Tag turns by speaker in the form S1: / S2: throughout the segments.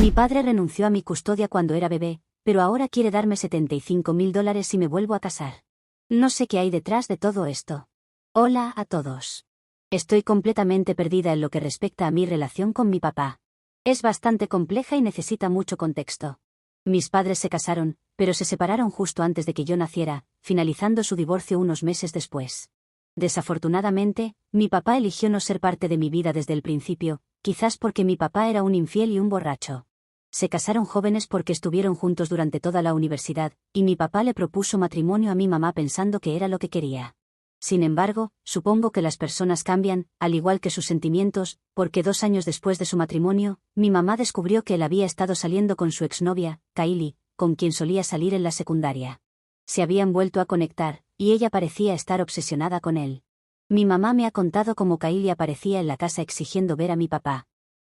S1: Mi padre renunció a mi custodia cuando era bebé, pero ahora quiere darme $75.000 si me vuelvo a casar. No sé qué hay detrás de todo esto. Hola a todos. Estoy completamente perdida en lo que respecta a mi relación con mi papá. Es bastante compleja y necesita mucho contexto. Mis padres se casaron, pero se separaron justo antes de que yo naciera, finalizando su divorcio unos meses después. Desafortunadamente, mi papá eligió no ser parte de mi vida desde el principio, quizás porque mi papá era un infiel y un borracho. Se casaron jóvenes porque estuvieron juntos durante toda la universidad, y mi papá le propuso matrimonio a mi mamá pensando que era lo que quería. Sin embargo, supongo que las personas cambian, al igual que sus sentimientos, porque 2 años después de su matrimonio, mi mamá descubrió que él había estado saliendo con su exnovia, Kylie, con quien solía salir en la secundaria. Se habían vuelto a conectar, y ella parecía estar obsesionada con él. Mi mamá me ha contado cómo Kylie aparecía en la casa exigiendo ver a mi papá.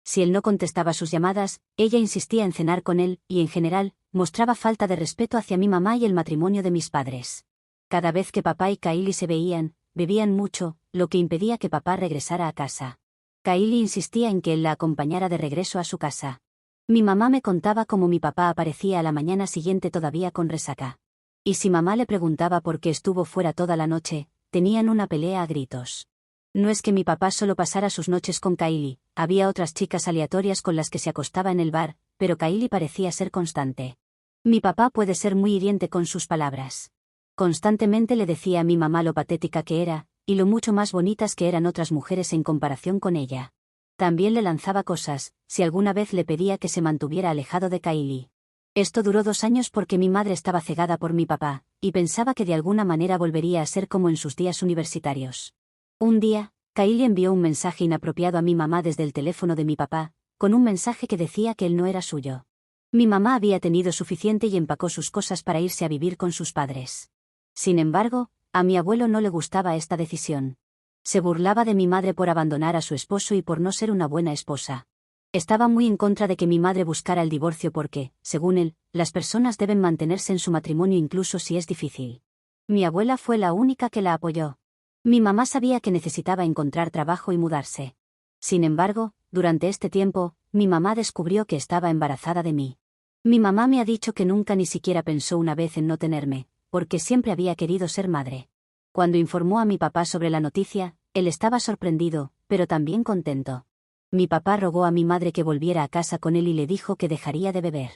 S1: Si él no contestaba sus llamadas, ella insistía en cenar con él, y en general, mostraba falta de respeto hacia mi mamá y el matrimonio de mis padres. Cada vez que papá y Kylie se veían, bebían mucho, lo que impedía que papá regresara a casa. Kylie insistía en que él la acompañara de regreso a su casa. Mi mamá me contaba cómo mi papá aparecía a la mañana siguiente todavía con resaca. Y si mamá le preguntaba por qué estuvo fuera toda la noche, tenían una pelea a gritos. No es que mi papá solo pasara sus noches con Kylie, había otras chicas aleatorias con las que se acostaba en el bar, pero Kylie parecía ser constante. Mi papá puede ser muy hiriente con sus palabras. Constantemente le decía a mi mamá lo patética que era, y lo mucho más bonitas que eran otras mujeres en comparación con ella. También le lanzaba cosas, si alguna vez le pedía que se mantuviera alejado de Kylie. Esto duró 2 años porque mi madre estaba cegada por mi papá, y pensaba que de alguna manera volvería a ser como en sus días universitarios. Un día, Kylie envió un mensaje inapropiado a mi mamá desde el teléfono de mi papá, con un mensaje que decía que él no era suyo. Mi mamá había tenido suficiente y empacó sus cosas para irse a vivir con sus padres. Sin embargo, a mi abuelo no le gustaba esta decisión. Se burlaba de mi madre por abandonar a su esposo y por no ser una buena esposa. Estaba muy en contra de que mi madre buscara el divorcio porque, según él, las personas deben mantenerse en su matrimonio incluso si es difícil. Mi abuela fue la única que la apoyó. Mi mamá sabía que necesitaba encontrar trabajo y mudarse. Sin embargo, durante este tiempo, mi mamá descubrió que estaba embarazada de mí. Mi mamá me ha dicho que nunca ni siquiera pensó una vez en no tenerme, porque siempre había querido ser madre. Cuando informó a mi papá sobre la noticia, él estaba sorprendido, pero también contento. Mi papá rogó a mi madre que volviera a casa con él y le dijo que dejaría de beber.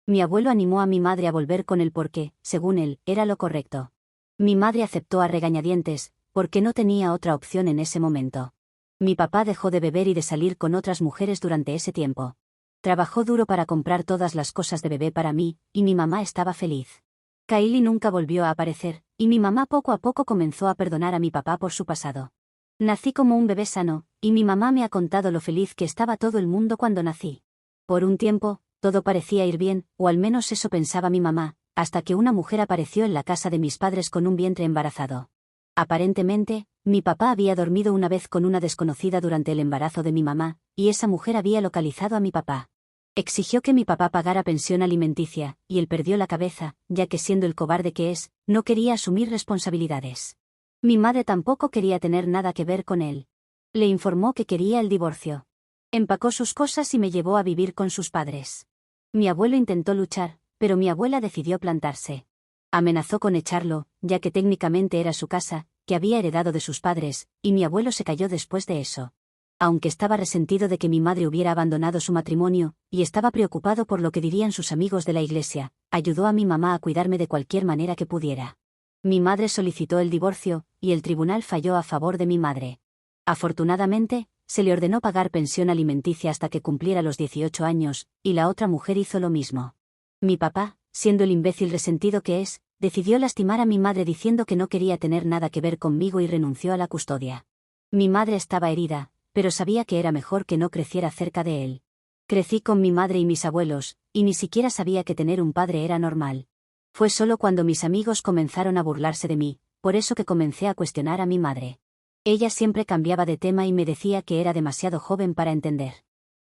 S1: Mi abuelo animó a mi madre a volver con él porque, según él, era lo correcto. Mi madre aceptó a regañadientes, porque no tenía otra opción en ese momento. Mi papá dejó de beber y de salir con otras mujeres durante ese tiempo. Trabajó duro para comprar todas las cosas de bebé para mí, y mi mamá estaba feliz. Kylie nunca volvió a aparecer, y mi mamá poco a poco comenzó a perdonar a mi papá por su pasado. Nací como un bebé sano, y mi mamá me ha contado lo feliz que estaba todo el mundo cuando nací. Por un tiempo, todo parecía ir bien, o al menos eso pensaba mi mamá, hasta que una mujer apareció en la casa de mis padres con un vientre embarazado. Aparentemente, mi papá había dormido una vez con una desconocida durante el embarazo de mi mamá, y esa mujer había localizado a mi papá. Exigió que mi papá pagara pensión alimenticia, y él perdió la cabeza, ya que siendo el cobarde que es, no quería asumir responsabilidades. Mi madre tampoco quería tener nada que ver con él. Le informó que quería el divorcio. Empacó sus cosas y me llevó a vivir con sus padres. Mi abuelo intentó luchar, pero mi abuela decidió plantarse. Amenazó con echarlo, ya que técnicamente era su casa, que había heredado de sus padres, y mi abuelo se cayó después de eso. Aunque estaba resentido de que mi madre hubiera abandonado su matrimonio, y estaba preocupado por lo que dirían sus amigos de la iglesia, ayudó a mi mamá a cuidarme de cualquier manera que pudiera. Mi madre solicitó el divorcio, y el tribunal falló a favor de mi madre. Afortunadamente, se le ordenó pagar pensión alimenticia hasta que cumpliera los 18 años, y la otra mujer hizo lo mismo. Mi papá, siendo el imbécil resentido que es, decidió lastimar a mi madre diciendo que no quería tener nada que ver conmigo y renunció a la custodia. Mi madre estaba herida, pero sabía que era mejor que no creciera cerca de él. Crecí con mi madre y mis abuelos, y ni siquiera sabía que tener un padre era normal. Fue solo cuando mis amigos comenzaron a burlarse de mí, por eso que comencé a cuestionar a mi madre. Ella siempre cambiaba de tema y me decía que era demasiado joven para entender.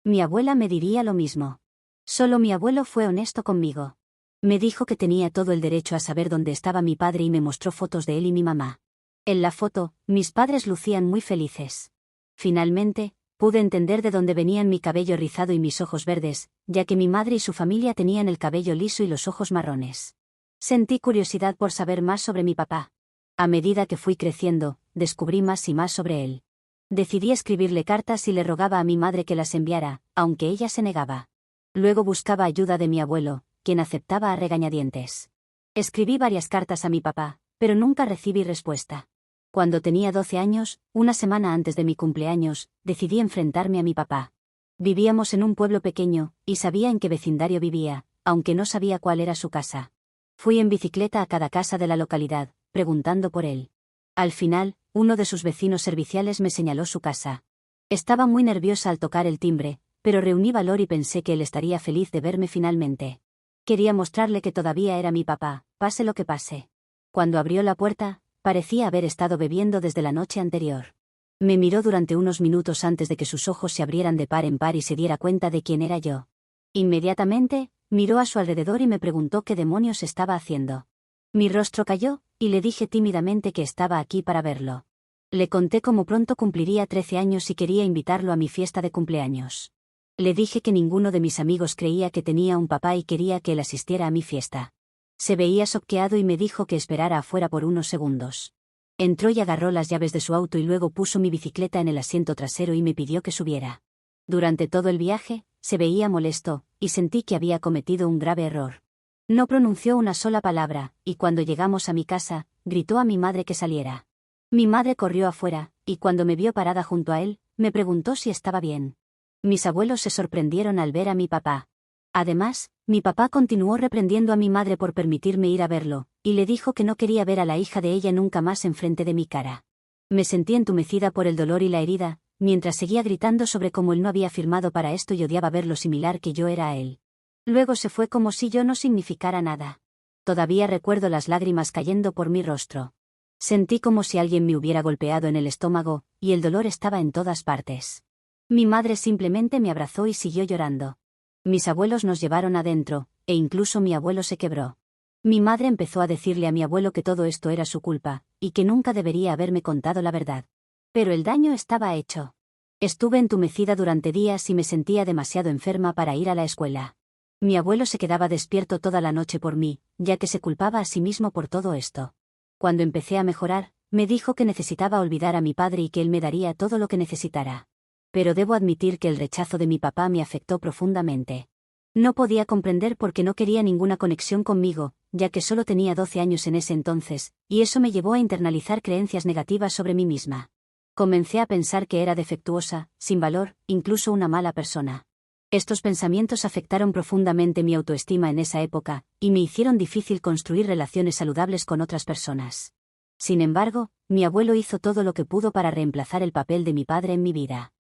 S1: Mi abuela me diría lo mismo. Solo mi abuelo fue honesto conmigo. Me dijo que tenía todo el derecho a saber dónde estaba mi padre y me mostró fotos de él y mi mamá. En la foto, mis padres lucían muy felices. Finalmente, Pude entender de dónde venían mi cabello rizado y mis ojos verdes, ya que mi madre y su familia tenían el cabello liso y los ojos marrones. Sentí curiosidad por saber más sobre mi papá. A medida que fui creciendo, descubrí más y más sobre él. Decidí escribirle cartas y le rogaba a mi madre que las enviara, aunque ella se negaba. Luego buscaba ayuda de mi abuelo, quien aceptaba a regañadientes. Escribí varias cartas a mi papá, pero nunca recibí respuesta. Cuando tenía 12 años, una semana antes de mi cumpleaños, decidí enfrentarme a mi papá. Vivíamos en un pueblo pequeño, y sabía en qué vecindario vivía, aunque no sabía cuál era su casa. Fui en bicicleta a cada casa de la localidad, preguntando por él. Al final, uno de sus vecinos serviciales me señaló su casa. Estaba muy nerviosa al tocar el timbre, pero reuní valor y pensé que él estaría feliz de verme finalmente. Quería mostrarle que todavía era mi papá, pase lo que pase. Cuando abrió la puerta, parecía haber estado bebiendo desde la noche anterior. Me miró durante unos minutos antes de que sus ojos se abrieran de par en par y se diera cuenta de quién era yo. Inmediatamente, miró a su alrededor y me preguntó qué demonios estaba haciendo. Mi rostro cayó, y le dije tímidamente que estaba aquí para verlo. Le conté cómo pronto cumpliría 13 años y quería invitarlo a mi fiesta de cumpleaños. Le dije que ninguno de mis amigos creía que tenía un papá y quería que él asistiera a mi fiesta. Se veía choqueado y me dijo que esperara afuera por unos segundos. Entró y agarró las llaves de su auto y luego puso mi bicicleta en el asiento trasero y me pidió que subiera. Durante todo el viaje, se veía molesto, y sentí que había cometido un grave error. No pronunció una sola palabra, y cuando llegamos a mi casa, gritó a mi madre que saliera. Mi madre corrió afuera, y cuando me vio parada junto a él, me preguntó si estaba bien. Mis abuelos se sorprendieron al ver a mi papá. Además, mi papá continuó reprendiendo a mi madre por permitirme ir a verlo, y le dijo que no quería ver a la hija de ella nunca más enfrente de mi cara. Me sentí entumecida por el dolor y la herida, mientras seguía gritando sobre cómo él no había firmado para esto y odiaba ver lo similar que yo era a él. Luego se fue como si yo no significara nada. Todavía recuerdo las lágrimas cayendo por mi rostro. Sentí como si alguien me hubiera golpeado en el estómago, y el dolor estaba en todas partes. Mi madre simplemente me abrazó y siguió llorando. Mis abuelos nos llevaron adentro, e incluso mi abuelo se quebró. Mi madre empezó a decirle a mi abuelo que todo esto era su culpa, y que nunca debería haberme contado la verdad. Pero el daño estaba hecho. Estuve entumecida durante días y me sentía demasiado enferma para ir a la escuela. Mi abuelo se quedaba despierto toda la noche por mí, ya que se culpaba a sí mismo por todo esto. Cuando empecé a mejorar, me dijo que necesitaba olvidar a mi padre y que él me daría todo lo que necesitara. Pero debo admitir que el rechazo de mi papá me afectó profundamente. No podía comprender por qué no quería ninguna conexión conmigo, ya que solo tenía 12 años en ese entonces, y eso me llevó a internalizar creencias negativas sobre mí misma. Comencé a pensar que era defectuosa, sin valor, incluso una mala persona. Estos pensamientos afectaron profundamente mi autoestima en esa época, y me hicieron difícil construir relaciones saludables con otras personas. Sin embargo, mi abuelo hizo todo lo que pudo para reemplazar el papel de mi padre en mi vida.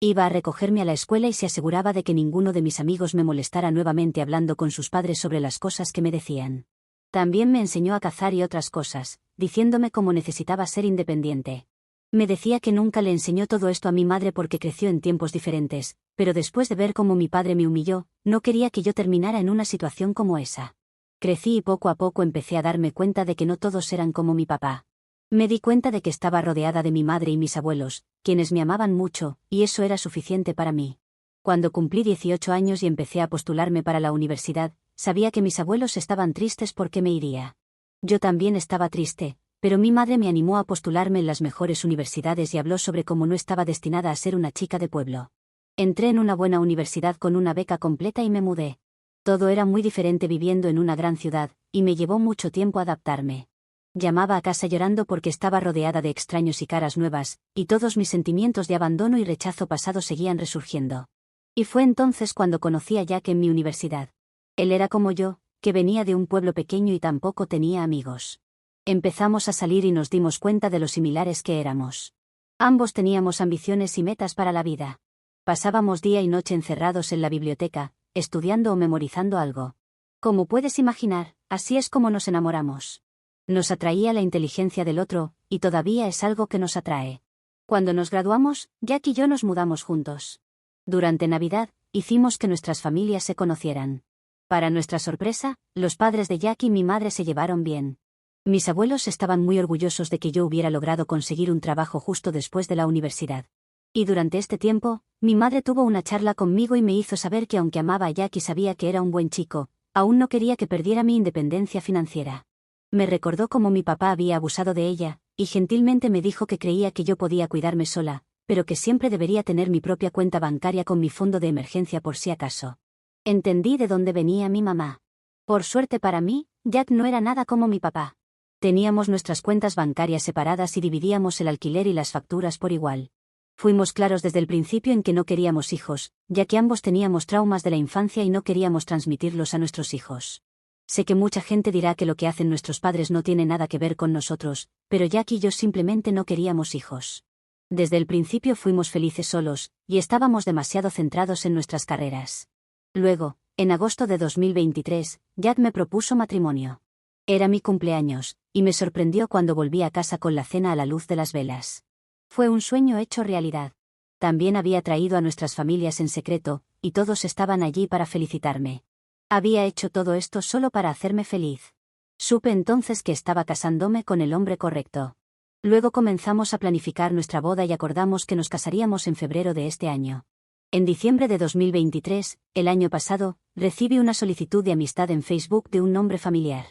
S1: Iba a recogerme a la escuela y se aseguraba de que ninguno de mis amigos me molestara nuevamente hablando con sus padres sobre las cosas que me decían. También me enseñó a cazar y otras cosas, diciéndome cómo necesitaba ser independiente. Me decía que nunca le enseñó todo esto a mi madre porque creció en tiempos diferentes, pero después de ver cómo mi padre me humilló, no quería que yo terminara en una situación como esa. Crecí y poco a poco empecé a darme cuenta de que no todos eran como mi papá. Me di cuenta de que estaba rodeada de mi madre y mis abuelos, quienes me amaban mucho, y eso era suficiente para mí. Cuando cumplí 18 años y empecé a postularme para la universidad, sabía que mis abuelos estaban tristes porque me iría. Yo también estaba triste, pero mi madre me animó a postularme en las mejores universidades y habló sobre cómo no estaba destinada a ser una chica de pueblo. Entré en una buena universidad con una beca completa y me mudé. Todo era muy diferente viviendo en una gran ciudad, y me llevó mucho tiempo adaptarme. Llamaba a casa llorando porque estaba rodeada de extraños y caras nuevas, y todos mis sentimientos de abandono y rechazo pasado seguían resurgiendo. Y fue entonces cuando conocí a Jack en mi universidad. Él era como yo, que venía de un pueblo pequeño y tampoco tenía amigos. Empezamos a salir y nos dimos cuenta de lo similares que éramos. Ambos teníamos ambiciones y metas para la vida. Pasábamos día y noche encerrados en la biblioteca, estudiando o memorizando algo. Como puedes imaginar, así es como nos enamoramos. Nos atraía la inteligencia del otro, y todavía es algo que nos atrae. Cuando nos graduamos, Jack y yo nos mudamos juntos. Durante Navidad, hicimos que nuestras familias se conocieran. Para nuestra sorpresa, los padres de Jack y mi madre se llevaron bien. Mis abuelos estaban muy orgullosos de que yo hubiera logrado conseguir un trabajo justo después de la universidad. Y durante este tiempo, mi madre tuvo una charla conmigo y me hizo saber que aunque amaba a Jack y sabía que era un buen chico, aún no quería que perdiera mi independencia financiera. Me recordó cómo mi papá había abusado de ella, y gentilmente me dijo que creía que yo podía cuidarme sola, pero que siempre debería tener mi propia cuenta bancaria con mi fondo de emergencia por si acaso. Entendí de dónde venía mi mamá. Por suerte para mí, Jack no era nada como mi papá. Teníamos nuestras cuentas bancarias separadas y dividíamos el alquiler y las facturas por igual. Fuimos claros desde el principio en que no queríamos hijos, ya que ambos teníamos traumas de la infancia y no queríamos transmitirlos a nuestros hijos. Sé que mucha gente dirá que lo que hacen nuestros padres no tiene nada que ver con nosotros, pero Jack y yo simplemente no queríamos hijos. Desde el principio fuimos felices solos, y estábamos demasiado centrados en nuestras carreras. Luego, en agosto de 2023, Jack me propuso matrimonio. Era mi cumpleaños, y me sorprendió cuando volví a casa con la cena a la luz de las velas. Fue un sueño hecho realidad. También había traído a nuestras familias en secreto, y todos estaban allí para felicitarme. Había hecho todo esto solo para hacerme feliz. Supe entonces que estaba casándome con el hombre correcto. Luego comenzamos a planificar nuestra boda y acordamos que nos casaríamos en febrero de este año. En diciembre de 2023, el año pasado, recibí una solicitud de amistad en Facebook de un nombre familiar.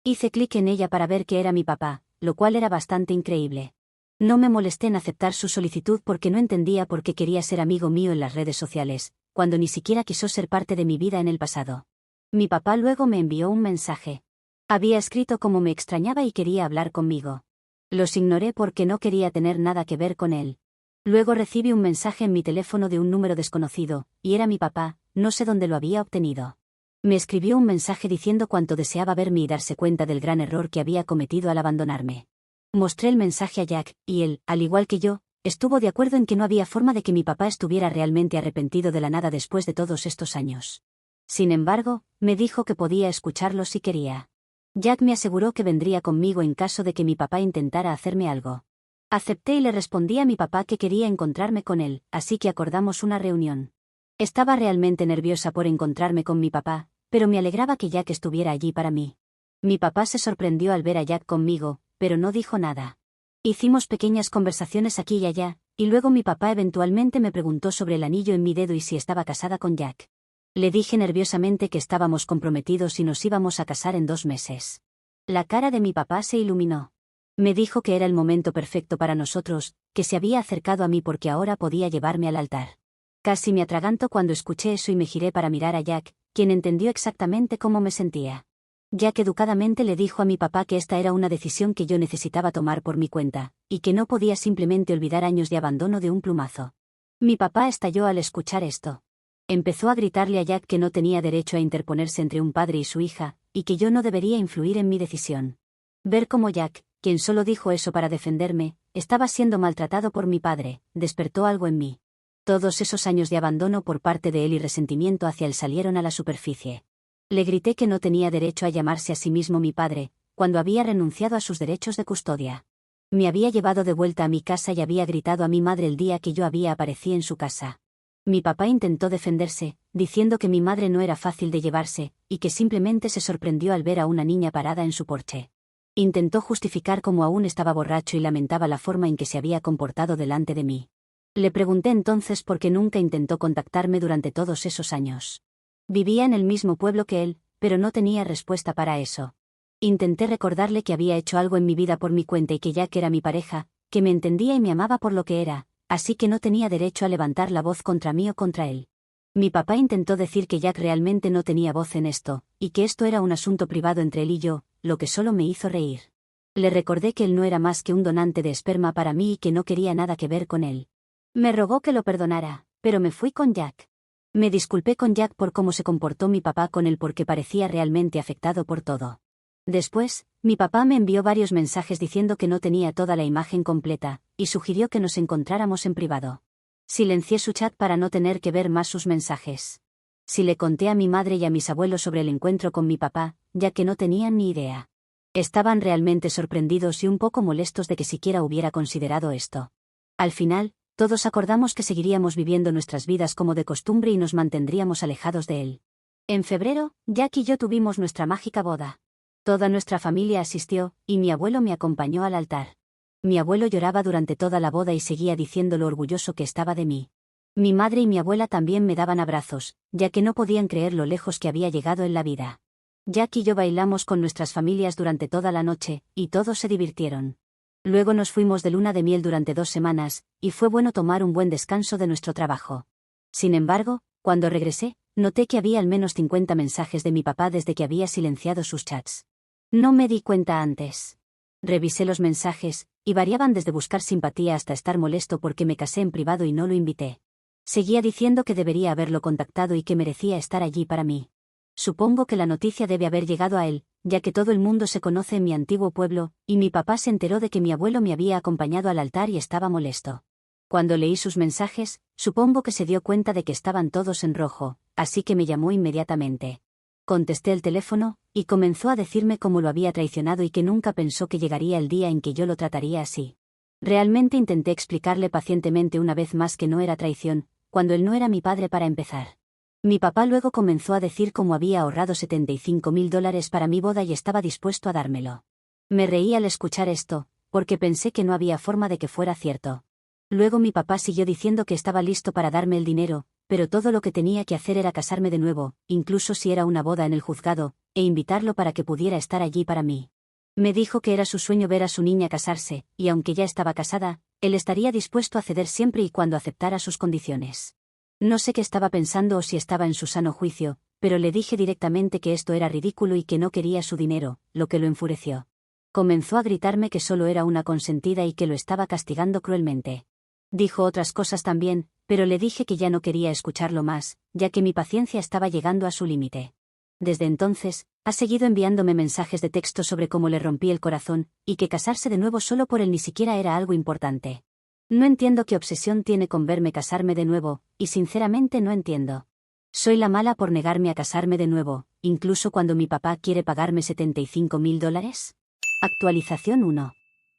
S1: Hice clic en ella para ver que era mi papá, lo cual era bastante increíble. No me molesté en aceptar su solicitud porque no entendía por qué quería ser amigo mío en las redes sociales, cuando ni siquiera quiso ser parte de mi vida en el pasado. Mi papá luego me envió un mensaje. Había escrito cómo me extrañaba y quería hablar conmigo. Los ignoré porque no quería tener nada que ver con él. Luego recibí un mensaje en mi teléfono de un número desconocido, y era mi papá, no sé dónde lo había obtenido. Me escribió un mensaje diciendo cuánto deseaba verme y darse cuenta del gran error que había cometido al abandonarme. Mostré el mensaje a Jack, y él, al igual que yo, estuvo de acuerdo en que no había forma de que mi papá estuviera realmente arrepentido de la nada después de todos estos años. Sin embargo, me dijo que podía escucharlo si quería. Jack me aseguró que vendría conmigo en caso de que mi papá intentara hacerme algo. Acepté y le respondí a mi papá que quería encontrarme con él, así que acordamos una reunión. Estaba realmente nerviosa por encontrarme con mi papá, pero me alegraba que Jack estuviera allí para mí. Mi papá se sorprendió al ver a Jack conmigo, pero no dijo nada. Hicimos pequeñas conversaciones aquí y allá, y luego mi papá eventualmente me preguntó sobre el anillo en mi dedo y si estaba casada con Jack. Le dije nerviosamente que estábamos comprometidos y nos íbamos a casar en 2 meses. La cara de mi papá se iluminó. Me dijo que era el momento perfecto para nosotros, que se había acercado a mí porque ahora podía llevarme al altar. Casi me atraganto cuando escuché eso y me giré para mirar a Jack, quien entendió exactamente cómo me sentía. Jack educadamente le dijo a mi papá que esta era una decisión que yo necesitaba tomar por mi cuenta, y que no podía simplemente olvidar años de abandono de un plumazo. Mi papá estalló al escuchar esto. Empezó a gritarle a Jack que no tenía derecho a interponerse entre un padre y su hija, y que yo no debería influir en mi decisión. Ver cómo Jack, quien solo dijo eso para defenderme, estaba siendo maltratado por mi padre, despertó algo en mí. Todos esos años de abandono por parte de él y resentimiento hacia él salieron a la superficie. Le grité que no tenía derecho a llamarse a sí mismo mi padre, cuando había renunciado a sus derechos de custodia. Me había llevado de vuelta a mi casa y había gritado a mi madre el día que yo había aparecido en su casa. Mi papá intentó defenderse, diciendo que mi madre no era fácil de llevarse, y que simplemente se sorprendió al ver a una niña parada en su porche. Intentó justificar cómo aún estaba borracho y lamentaba la forma en que se había comportado delante de mí. Le pregunté entonces por qué nunca intentó contactarme durante todos esos años. Vivía en el mismo pueblo que él, pero no tenía respuesta para eso. Intenté recordarle que había hecho algo en mi vida por mi cuenta y que Jack era mi pareja, que me entendía y me amaba por lo que era, así que no tenía derecho a levantar la voz contra mí o contra él. Mi papá intentó decir que Jack realmente no tenía voz en esto, y que esto era un asunto privado entre él y yo, lo que solo me hizo reír. Le recordé que él no era más que un donante de esperma para mí y que no quería nada que ver con él. Me rogó que lo perdonara, pero me fui con Jack. Me disculpé con Jack por cómo se comportó mi papá con él porque parecía realmente afectado por todo. Después, mi papá me envió varios mensajes diciendo que no tenía toda la imagen completa, y sugirió que nos encontráramos en privado. Silencié su chat para no tener que ver más sus mensajes. Sí le conté a mi madre y a mis abuelos sobre el encuentro con mi papá, ya que no tenían ni idea. Estaban realmente sorprendidos y un poco molestos de que siquiera hubiera considerado esto. Al final, todos acordamos que seguiríamos viviendo nuestras vidas como de costumbre y nos mantendríamos alejados de él. En febrero, Jack y yo tuvimos nuestra mágica boda. Toda nuestra familia asistió, y mi abuelo me acompañó al altar. Mi abuelo lloraba durante toda la boda y seguía diciendo lo orgulloso que estaba de mí. Mi madre y mi abuela también me daban abrazos, ya que no podían creer lo lejos que había llegado en la vida. Jack y yo bailamos con nuestras familias durante toda la noche, y todos se divirtieron. Luego nos fuimos de luna de miel durante 2 semanas, y fue bueno tomar un buen descanso de nuestro trabajo. Sin embargo, cuando regresé, noté que había al menos 50 mensajes de mi papá desde que había silenciado sus chats. No me di cuenta antes. Revisé los mensajes, y variaban desde buscar simpatía hasta estar molesto porque me casé en privado y no lo invité. Seguía diciendo que debería haberlo contactado y que merecía estar allí para mí. Supongo que la noticia debe haber llegado a él, ya que todo el mundo se conoce en mi antiguo pueblo, y mi papá se enteró de que mi abuelo me había acompañado al altar y estaba molesto. Cuando leí sus mensajes, supongo que se dio cuenta de que estaban todos en rojo, así que me llamó inmediatamente. Contesté el teléfono, y comenzó a decirme cómo lo había traicionado y que nunca pensó que llegaría el día en que yo lo trataría así. Realmente intenté explicarle pacientemente una vez más que no era traición, cuando él no era mi padre para empezar. Mi papá luego comenzó a decir cómo había ahorrado $75.000 para mi boda y estaba dispuesto a dármelo. Me reí al escuchar esto, porque pensé que no había forma de que fuera cierto. Luego mi papá siguió diciendo que estaba listo para darme el dinero, pero todo lo que tenía que hacer era casarme de nuevo, incluso si era una boda en el juzgado, e invitarlo para que pudiera estar allí para mí. Me dijo que era su sueño ver a su niña casarse, y aunque ya estaba casada, él estaría dispuesto a ceder siempre y cuando aceptara sus condiciones. No sé qué estaba pensando o si estaba en su sano juicio, pero le dije directamente que esto era ridículo y que no quería su dinero, lo que lo enfureció. Comenzó a gritarme que solo era una consentida y que lo estaba castigando cruelmente. Dijo otras cosas también, pero le dije que ya no quería escucharlo más, ya que mi paciencia estaba llegando a su límite. Desde entonces, ha seguido enviándome mensajes de texto sobre cómo le rompí el corazón, y que casarse de nuevo solo por él ni siquiera era algo importante. No entiendo qué obsesión tiene con verme casarme de nuevo, y sinceramente no entiendo. Soy la mala por negarme a casarme de nuevo, incluso cuando mi papá quiere pagarme $75.000. Actualización 1.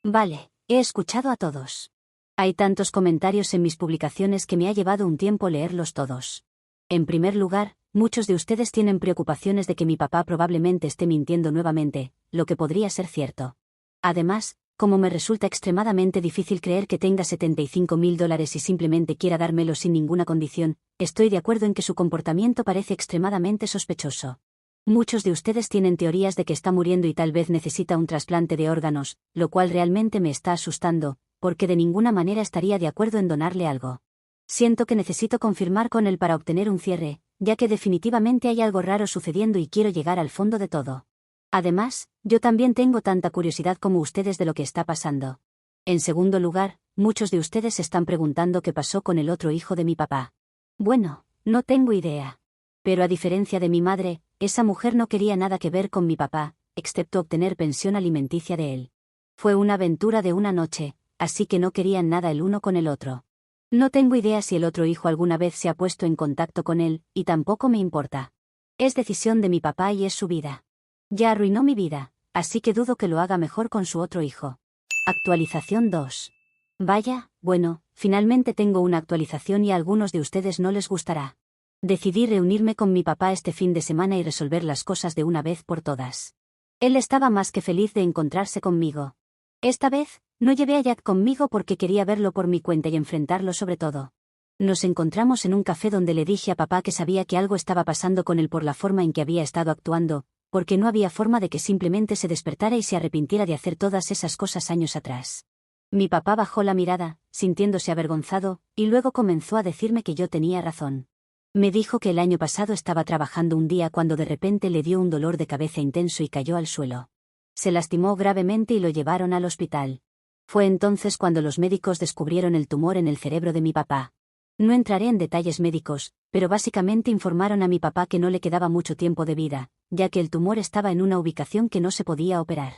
S1: Vale, he escuchado a todos. Hay tantos comentarios en mis publicaciones que me ha llevado un tiempo leerlos todos. En primer lugar, muchos de ustedes tienen preocupaciones de que mi papá probablemente esté mintiendo nuevamente, lo que podría ser cierto. Además, como me resulta extremadamente difícil creer que tenga $75.000 y simplemente quiera dármelo sin ninguna condición, estoy de acuerdo en que su comportamiento parece extremadamente sospechoso. Muchos de ustedes tienen teorías de que está muriendo y tal vez necesita un trasplante de órganos, lo cual realmente me está asustando, porque de ninguna manera estaría de acuerdo en donarle algo. Siento que necesito confirmar con él para obtener un cierre, ya que definitivamente hay algo raro sucediendo y quiero llegar al fondo de todo. Además, yo también tengo tanta curiosidad como ustedes de lo que está pasando. En segundo lugar, muchos de ustedes están preguntando qué pasó con el otro hijo de mi papá. Bueno, no tengo idea. Pero a diferencia de mi madre, esa mujer no quería nada que ver con mi papá, excepto obtener pensión alimenticia de él. Fue una aventura de una noche, así que no querían nada el uno con el otro. No tengo idea si el otro hijo alguna vez se ha puesto en contacto con él, y tampoco me importa. Es decisión de mi papá y es su vida. Ya arruinó mi vida, así que dudo que lo haga mejor con su otro hijo. Actualización 2. Vaya, bueno, finalmente tengo una actualización y a algunos de ustedes no les gustará. Decidí reunirme con mi papá este fin de semana y resolver las cosas de una vez por todas. Él estaba más que feliz de encontrarse conmigo. Esta vez, no llevé a Jack conmigo porque quería verlo por mi cuenta y enfrentarlo sobre todo. Nos encontramos en un café donde le dije a papá que sabía que algo estaba pasando con él por la forma en que había estado actuando, porque no había forma de que simplemente se despertara y se arrepintiera de hacer todas esas cosas años atrás. Mi papá bajó la mirada, sintiéndose avergonzado, y luego comenzó a decirme que yo tenía razón. Me dijo que el año pasado estaba trabajando un día cuando de repente le dio un dolor de cabeza intenso y cayó al suelo. Se lastimó gravemente y lo llevaron al hospital. Fue entonces cuando los médicos descubrieron el tumor en el cerebro de mi papá. No entraré en detalles médicos, pero básicamente informaron a mi papá que no le quedaba mucho tiempo de vida, ya que el tumor estaba en una ubicación que no se podía operar.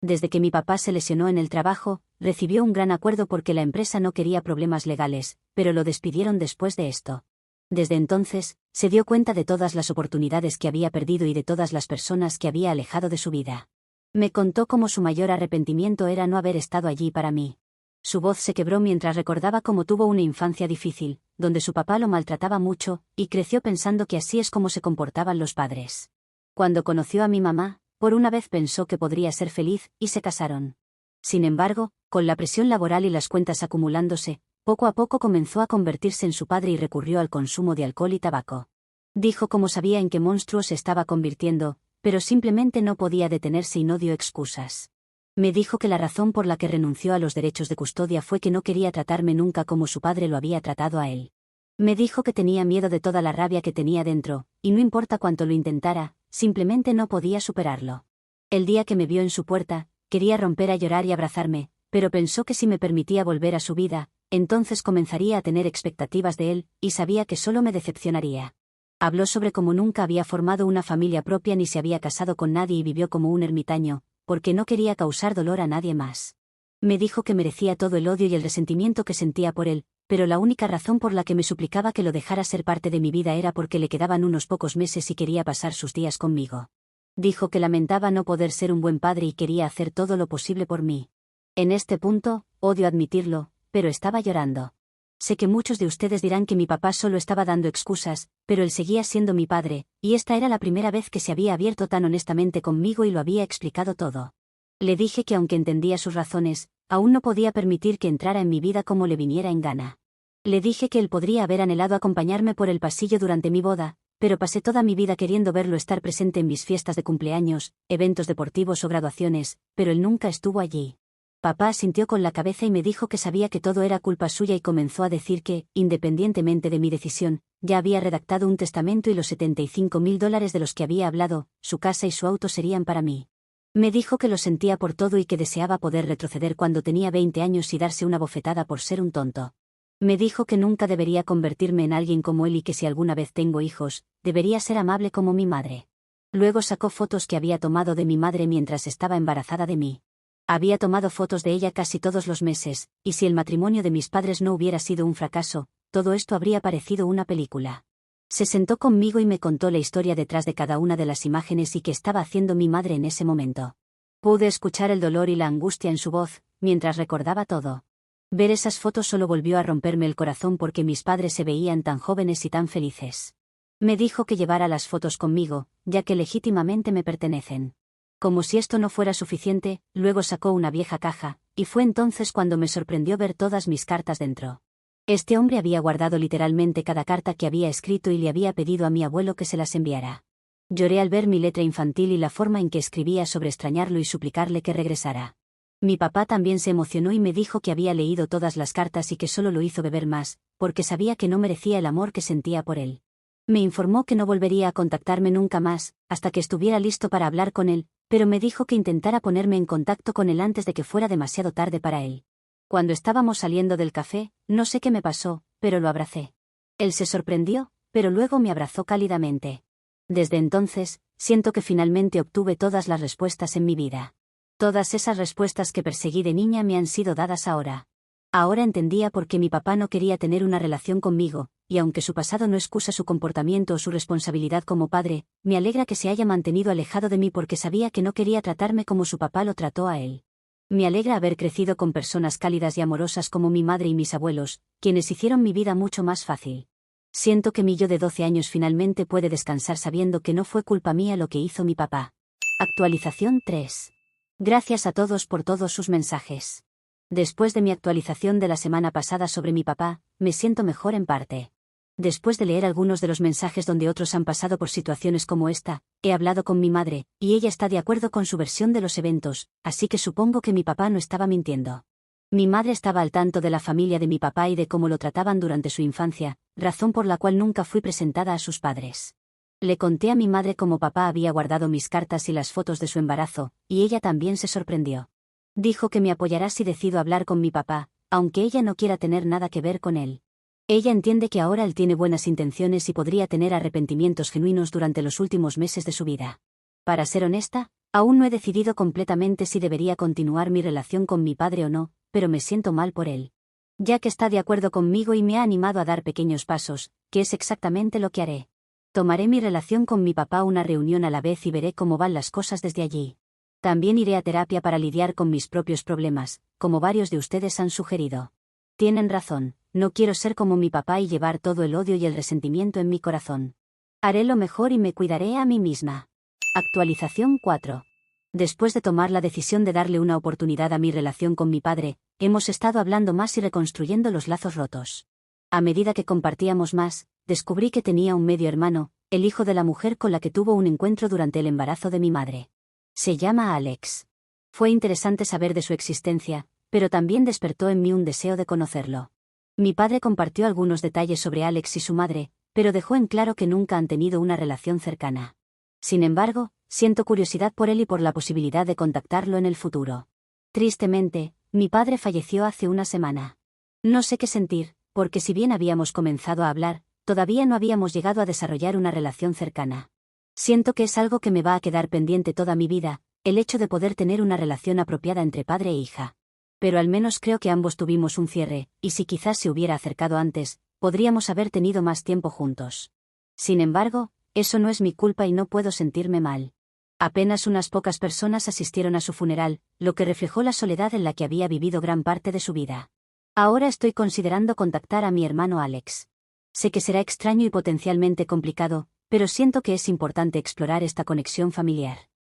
S1: Desde que mi papá se lesionó en el trabajo, recibió un gran acuerdo porque la empresa no quería problemas legales, pero lo despidieron después de esto. Desde entonces, se dio cuenta de todas las oportunidades que había perdido y de todas las personas que había alejado de su vida. Me contó cómo su mayor arrepentimiento era no haber estado allí para mí. Su voz se quebró mientras recordaba cómo tuvo una infancia difícil, donde su papá lo maltrataba mucho, y creció pensando que así es como se comportaban los padres. Cuando conoció a mi mamá, por una vez pensó que podría ser feliz, y se casaron. Sin embargo, con la presión laboral y las cuentas acumulándose, poco a poco comenzó a convertirse en su padre y recurrió al consumo de alcohol y tabaco. Dijo cómo sabía en qué monstruo se estaba convirtiendo, pero simplemente no podía detenerse y no dio excusas. Me dijo que la razón por la que renunció a los derechos de custodia fue que no quería tratarme nunca como su padre lo había tratado a él. Me dijo que tenía miedo de toda la rabia que tenía dentro, y no importa cuánto lo intentara, simplemente no podía superarlo. El día que me vio en su puerta, quería romper a llorar y abrazarme, pero pensó que si me permitía volver a su vida, entonces comenzaría a tener expectativas de él, y sabía que solo me decepcionaría. Habló sobre cómo nunca había formado una familia propia ni se había casado con nadie y vivió como un ermitaño, porque no quería causar dolor a nadie más. Me dijo que merecía todo el odio y el resentimiento que sentía por él, pero la única razón por la que me suplicaba que lo dejara ser parte de mi vida era porque le quedaban unos pocos meses y quería pasar sus días conmigo. Dijo que lamentaba no poder ser un buen padre y quería hacer todo lo posible por mí. En este punto, odio admitirlo, pero estaba llorando. Sé que muchos de ustedes dirán que mi papá solo estaba dando excusas, pero él seguía siendo mi padre, y esta era la primera vez que se había abierto tan honestamente conmigo y lo había explicado todo. Le dije que aunque entendía sus razones, aún no podía permitir que entrara en mi vida como le viniera en gana. Le dije que él podría haber anhelado acompañarme por el pasillo durante mi boda, pero pasé toda mi vida queriendo verlo estar presente en mis fiestas de cumpleaños, eventos deportivos o graduaciones, pero él nunca estuvo allí. Papá asintió con la cabeza y me dijo que sabía que todo era culpa suya y comenzó a decir que, independientemente de mi decisión, ya había redactado un testamento y los $75.000 de los que había hablado, su casa y su auto serían para mí. Me dijo que lo sentía por todo y que deseaba poder retroceder cuando tenía 20 años y darse una bofetada por ser un tonto. Me dijo que nunca debería convertirme en alguien como él y que si alguna vez tengo hijos, debería ser amable como mi madre. Luego sacó fotos que había tomado de mi madre mientras estaba embarazada de mí. Había tomado fotos de ella casi todos los meses, y si el matrimonio de mis padres no hubiera sido un fracaso, todo esto habría parecido una película. Se sentó conmigo y me contó la historia detrás de cada una de las imágenes y qué estaba haciendo mi madre en ese momento. Pude escuchar el dolor y la angustia en su voz, mientras recordaba todo. Ver esas fotos solo volvió a romperme el corazón porque mis padres se veían tan jóvenes y tan felices. Me dijo que llevara las fotos conmigo, ya que legítimamente me pertenecen. Como si esto no fuera suficiente, luego sacó una vieja caja, y fue entonces cuando me sorprendió ver todas mis cartas dentro. Este hombre había guardado literalmente cada carta que había escrito y le había pedido a mi abuelo que se las enviara. Lloré al ver mi letra infantil y la forma en que escribía sobre extrañarlo y suplicarle que regresara. Mi papá también se emocionó y me dijo que había leído todas las cartas y que solo lo hizo beber más, porque sabía que no merecía el amor que sentía por él. Me informó que no volvería a contactarme nunca más, hasta que estuviera listo para hablar con él, pero me dijo que intentara ponerme en contacto con él antes de que fuera demasiado tarde para él. Cuando estábamos saliendo del café, no sé qué me pasó, pero lo abracé. Él se sorprendió, pero luego me abrazó cálidamente. Desde entonces, siento que finalmente obtuve todas las respuestas en mi vida. Todas esas respuestas que perseguí de niña me han sido dadas ahora. Ahora entendía por qué mi papá no quería tener una relación conmigo, y aunque su pasado no excusa su comportamiento o su responsabilidad como padre, me alegra que se haya mantenido alejado de mí porque sabía que no quería tratarme como su papá lo trató a él. Me alegra haber crecido con personas cálidas y amorosas como mi madre y mis abuelos, quienes hicieron mi vida mucho más fácil. Siento que mi yo de 12 años finalmente puede descansar sabiendo que no fue culpa mía lo que hizo mi papá. Actualización 3. Gracias a todos por todos sus mensajes. Después de mi actualización de la semana pasada sobre mi papá, me siento mejor en parte. Después de leer algunos de los mensajes donde otros han pasado por situaciones como esta, he hablado con mi madre, y ella está de acuerdo con su versión de los eventos, así que supongo que mi papá no estaba mintiendo. Mi madre estaba al tanto de la familia de mi papá y de cómo lo trataban durante su infancia, razón por la cual nunca fui presentada a sus padres. Le conté a mi madre cómo papá había guardado mis cartas y las fotos de su embarazo, y ella también se sorprendió. Dijo que me apoyará si decido hablar con mi papá, aunque ella no quiera tener nada que ver con él. Ella entiende que ahora él tiene buenas intenciones y podría tener arrepentimientos genuinos durante los últimos meses de su vida. Para ser honesta, aún no he decidido completamente si debería continuar mi relación con mi padre o no, pero me siento mal por él. Ya que está de acuerdo conmigo y me ha animado a dar pequeños pasos, que es exactamente lo que haré. Tomaré mi relación con mi papá una reunión a la vez y veré cómo van las cosas desde allí. También iré a terapia para lidiar con mis propios problemas, como varios de ustedes han sugerido. Tienen razón, no quiero ser como mi papá y llevar todo el odio y el resentimiento en mi corazón. Haré lo mejor y me cuidaré a mí misma. Actualización 4. Después de tomar la decisión de darle una oportunidad a mi relación con mi padre, hemos estado hablando más y reconstruyendo los lazos rotos. A medida que compartíamos más, descubrí que tenía un medio hermano, el hijo de la mujer con la que tuvo un encuentro durante el embarazo de mi madre. Se llama Alex. Fue interesante saber de su existencia, pero también despertó en mí un deseo de conocerlo. Mi padre compartió algunos detalles sobre Alex y su madre, pero dejó en claro que nunca han tenido una relación cercana. Sin embargo, siento curiosidad por él y por la posibilidad de contactarlo en el futuro. Tristemente, mi padre falleció hace una semana. No sé qué sentir, porque si bien habíamos comenzado a hablar, todavía no habíamos llegado a desarrollar una relación cercana. Siento que es algo que me va a quedar pendiente toda mi vida, el hecho de poder tener una relación apropiada entre padre e hija. Pero al menos creo que ambos tuvimos un cierre, y si quizás se hubiera acercado antes, podríamos haber tenido más tiempo juntos. Sin embargo, eso no es mi culpa y no puedo sentirme mal. Apenas unas pocas personas asistieron a su funeral, lo que reflejó la soledad en la que había vivido gran parte de su vida. Ahora estoy considerando contactar a mi hermano Alex. Sé que será extraño y potencialmente complicado, pero siento que es importante explorar esta conexión familiar.